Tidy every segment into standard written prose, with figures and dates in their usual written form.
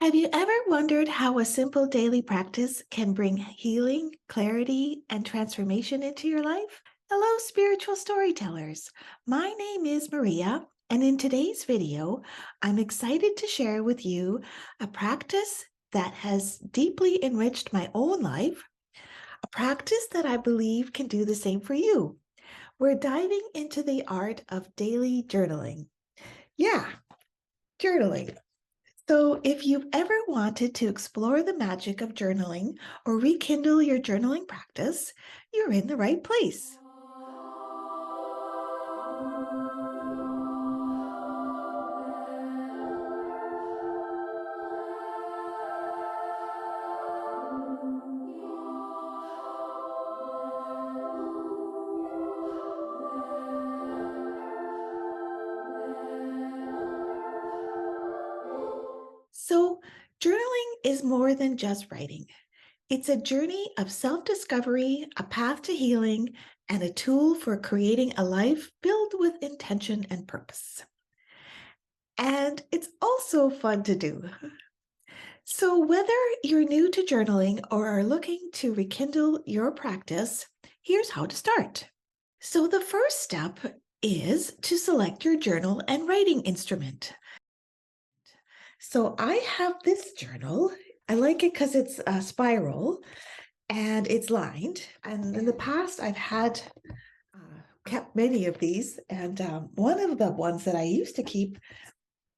Have you ever wondered how a simple daily practice can bring healing, clarity, and transformation into your life? Hello, spiritual storytellers. My name is Maria, and in today's video, I'm excited to share with you a practice that has deeply enriched my own life, a practice that I believe can do the same for you. We're diving into the art of daily journaling. Yeah, journaling. So, if you've ever wanted to explore the magic of journaling or rekindle your journaling practice, you're in the right place. So, journaling is more than just writing. It's a journey of self discovery, a path to healing, and a tool for creating a life filled with intention and purpose. And it's also fun to do. So, whether you're new to journaling or are looking to rekindle your practice, here's how to start. So, the first step is to select your journal and writing instrument. So, I have this journal. I like it because it's a spiral and it's lined. And in the past, I've had kept many of these. And one of the ones that I used to keep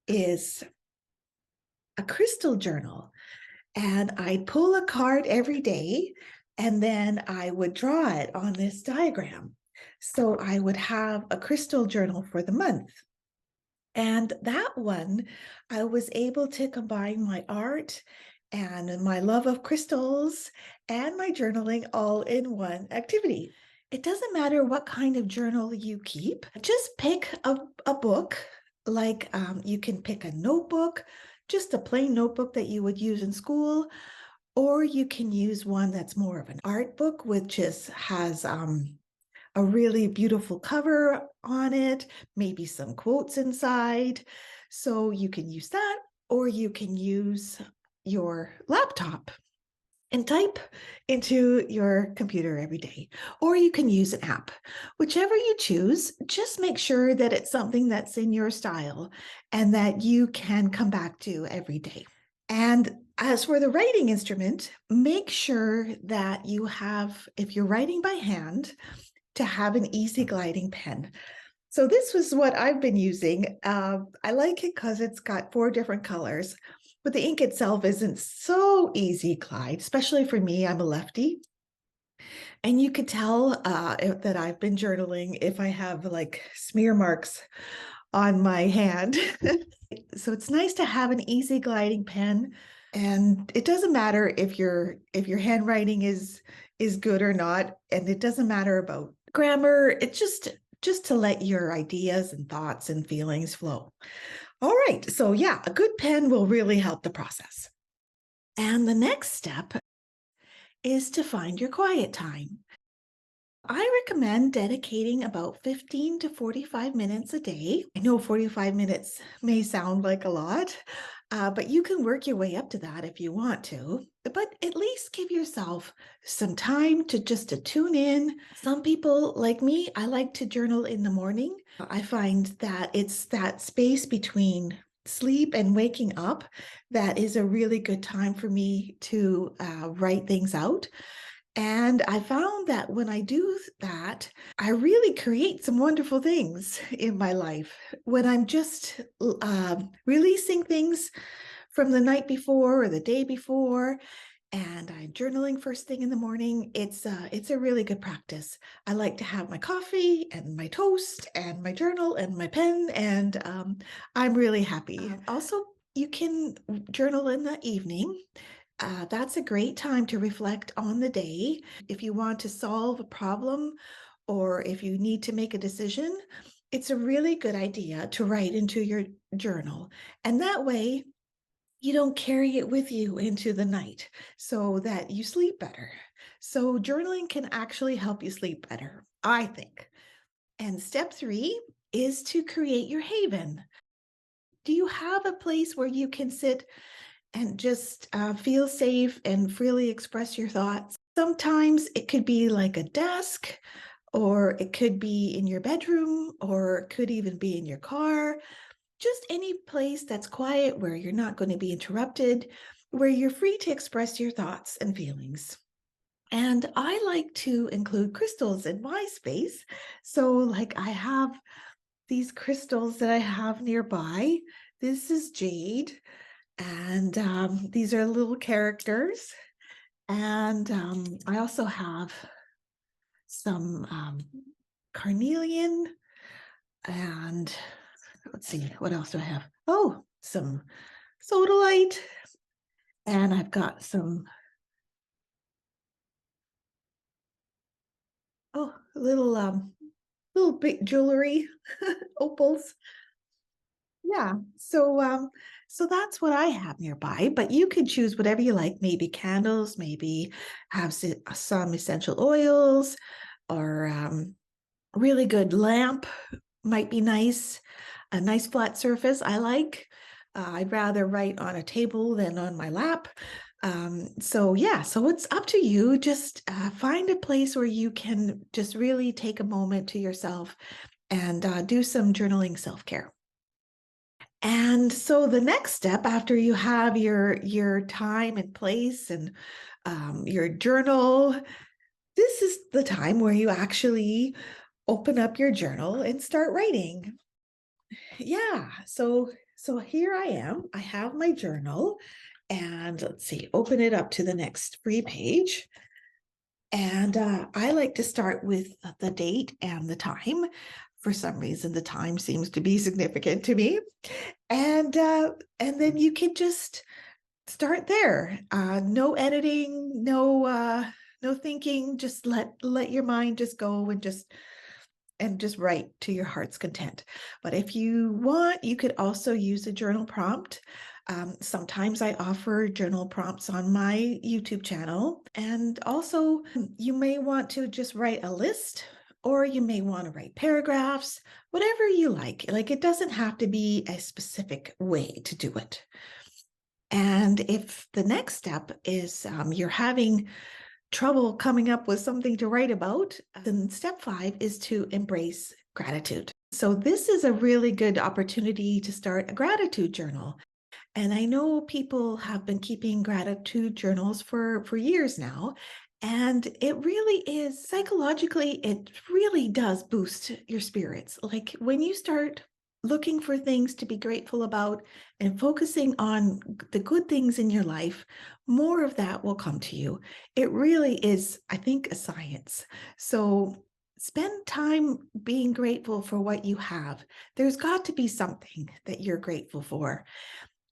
is a crystal journal. And I'd pull a card every day and then I would draw it on this diagram. So I would have a crystal journal for the month. And that one, I was able to combine my art and my love of crystals and my journaling all in one activity. It doesn't matter what kind of journal you keep, just pick a book. Like you can pick a notebook, just a plain notebook that you would use in school, or you can use one that's more of an art book, which just has a really beautiful cover on it, maybe some quotes inside. So you can use that, or you can use your laptop and type into your computer every day, or you can use an app. Whichever you choose, just make sure that it's something that's in your style and that you can come back to every day. And as for the writing instrument, make sure that you have, if you're writing by hand, to have an easy gliding pen. So this was what I've been using. I like it because it's got 4 different colors, but the ink itself isn't so easy glide, especially for me. I'm a lefty. And you could tell that I've been journaling if I have like smear marks on my hand. So it's nice to have an easy gliding pen. And it doesn't matter if your handwriting is good or not, and it doesn't matter about grammar. It's just to let your ideas and thoughts and feelings flow. All right, so yeah, a good pen will really help the process. And the next step is to find your quiet time. I recommend dedicating about 15 to 45 minutes a day. I know 45 minutes may sound like a lot, but you can work your way up to that if you want to. But at least give yourself some time to tune in. Some people, like me, I like to journal in the morning. I find that it's that space between sleep and waking up that is a really good time for me to write things out. And I found that when I do that, I really create some wonderful things in my life. When I'm just releasing things from the night before or the day before, and I'm journaling first thing in the morning, it's a really good practice. I like to have my coffee and my toast and my journal and my pen, and I'm really happy. Also, you can journal in the evening. That's a great time to reflect on the day. If you want to solve a problem or if you need to make a decision, it's a really good idea to write into your journal. And that way, you don't carry it with you into the night so that you sleep better. So, journaling can actually help you sleep better, I think. And step 3 is to create your haven. Do you have a place where you can sit and just feel safe and freely express your thoughts. Sometimes it could be like a desk, or it could be in your bedroom, or it could even be in your car. Just any place that's quiet where you're not going to be interrupted, where you're free to express your thoughts and feelings. And I like to include crystals in my space. So, like, I have these crystals that I have nearby. This is jade, and these are little characters. And I also have some carnelian, and let's see, what else do I have? Oh, some sodalite, and I've got some little bit jewelry, opals. Yeah. So that's what I have nearby, but you could choose whatever you like, maybe candles, maybe have some essential oils, or really good lamp might be nice. A nice flat surface I like. I'd rather write on a table than on my lap. So yeah, so it's up to you. Just find a place where you can just really take a moment to yourself and do some journaling self-care. And so the next step after you have your time and place and your journal, this is the time where you actually open up your journal and start writing. Yeah, so here I am. I have my journal, and let's see, open it up to the next free page. And I like to start with the date and the time. For some reason, the time seems to be significant to me. And then you can just start there. No editing, no thinking. Just let your mind just go and just write to your heart's content. But if you want, you could also use a journal prompt. Sometimes I offer journal prompts on my YouTube channel. And also, you may want to just write a list, or you may want to write paragraphs, whatever you like. Like, it doesn't have to be a specific way to do it. And if the next step is you're having trouble coming up with something to write about, then step 5 is to embrace gratitude. So this is a really good opportunity to start a gratitude journal. And I know people have been keeping gratitude journals for years now. And it really is psychologically, it really does boost your spirits. Like, when you start looking for things to be grateful about and focusing on the good things in your life, more of that will come to you. It really is, I think, a science. So spend time being grateful for what you have. There's got to be something that you're grateful for.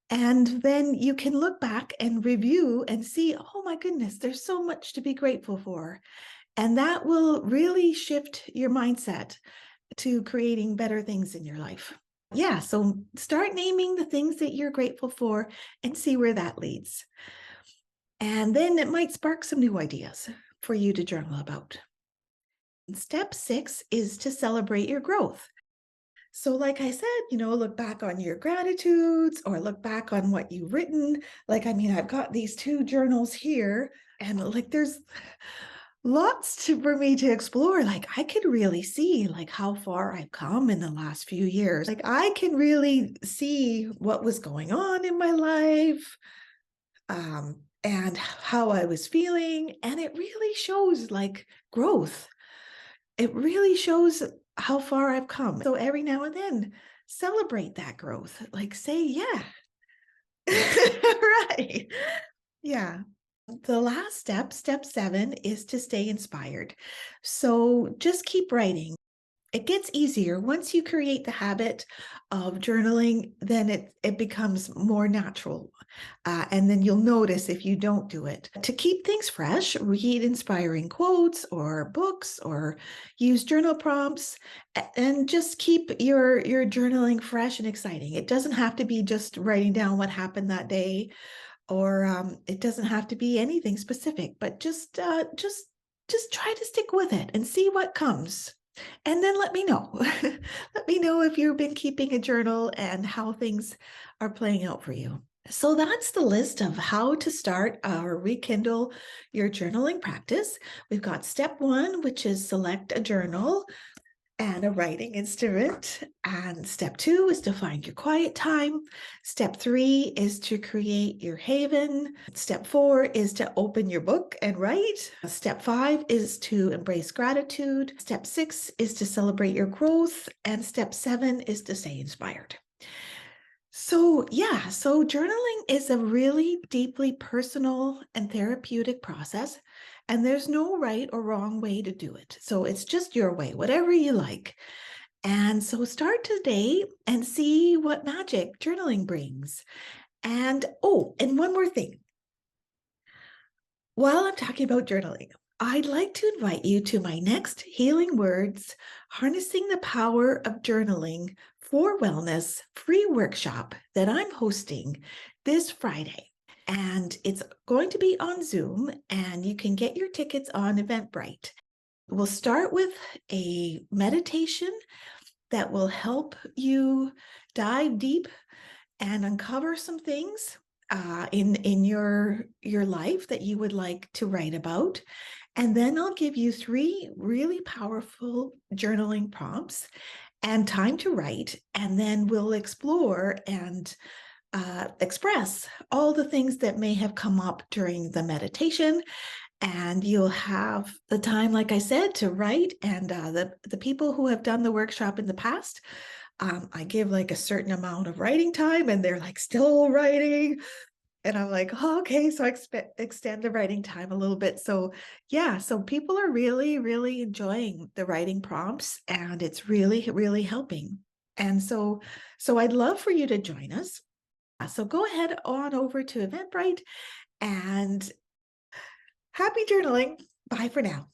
And then you can look back and review and see, oh my goodness, there's so much to be grateful for. And that will really shift your mindset to creating better things in your life. Yeah, so start naming the things that you're grateful for and see where that leads. And then it might spark some new ideas for you to journal about. Step 6 is to celebrate your growth. So, like I said, look back on your gratitudes or look back on what you've written. Like, I mean, I've got these 2 journals here, and like there's lots for me to explore. Like, I could really see like how far I've come in the last few years. Like, I can really see what was going on in my life, and how I was feeling. And it really shows like growth. It really shows how far I've come. So every now and then, celebrate that growth. Like, say, yeah. Right. Yeah. The last step, step 7, is to stay inspired. So just keep writing. It gets easier once you create the habit of journaling, then it becomes more natural. And then you'll notice if you don't do it. To keep things fresh, read inspiring quotes or books, or use journal prompts, and just keep your journaling fresh and exciting. It doesn't have to be just writing down what happened that day, or it doesn't have to be anything specific, but just try to stick with it and see what comes. And then let me know. Let me know if you've been keeping a journal and how things are playing out for you. So that's the list of how to start or rekindle your journaling practice. We've got step one, which is select a journal and a writing instrument. And step two is to find your quiet time. Step three is to create your haven. Step four is to open your book and write. Step five is to embrace gratitude. Step six is to celebrate your growth. And step seven is to stay inspired. So journaling is a really deeply personal and therapeutic process, and there's no right or wrong way to do it. So it's just your way, whatever you like. And so start today and see what magic journaling brings. And oh, and one more thing. While I'm talking about journaling, I'd like to invite you to my next Healing Words, Harnessing the Power of Journaling for Wellness free workshop that I'm hosting this Friday. And it's going to be on Zoom, and you can get your tickets on Eventbrite. We'll start with a meditation that will help you dive deep and uncover some things in your life that you would like to write about. And then I'll give you three really powerful journaling prompts and time to write. And then we'll explore and express all the things that may have come up during the meditation. And you'll have the time, like I said, to write. And the people who have done the workshop in the past, I give like a certain amount of writing time, and they're like still writing. And I'm like, oh, okay, so I extend the writing time a little bit. So yeah, so people are really, really enjoying the writing prompts, and it's really, really helping. And so I'd love for you to join us. So go ahead on over to Eventbrite, and happy journaling. Bye for now.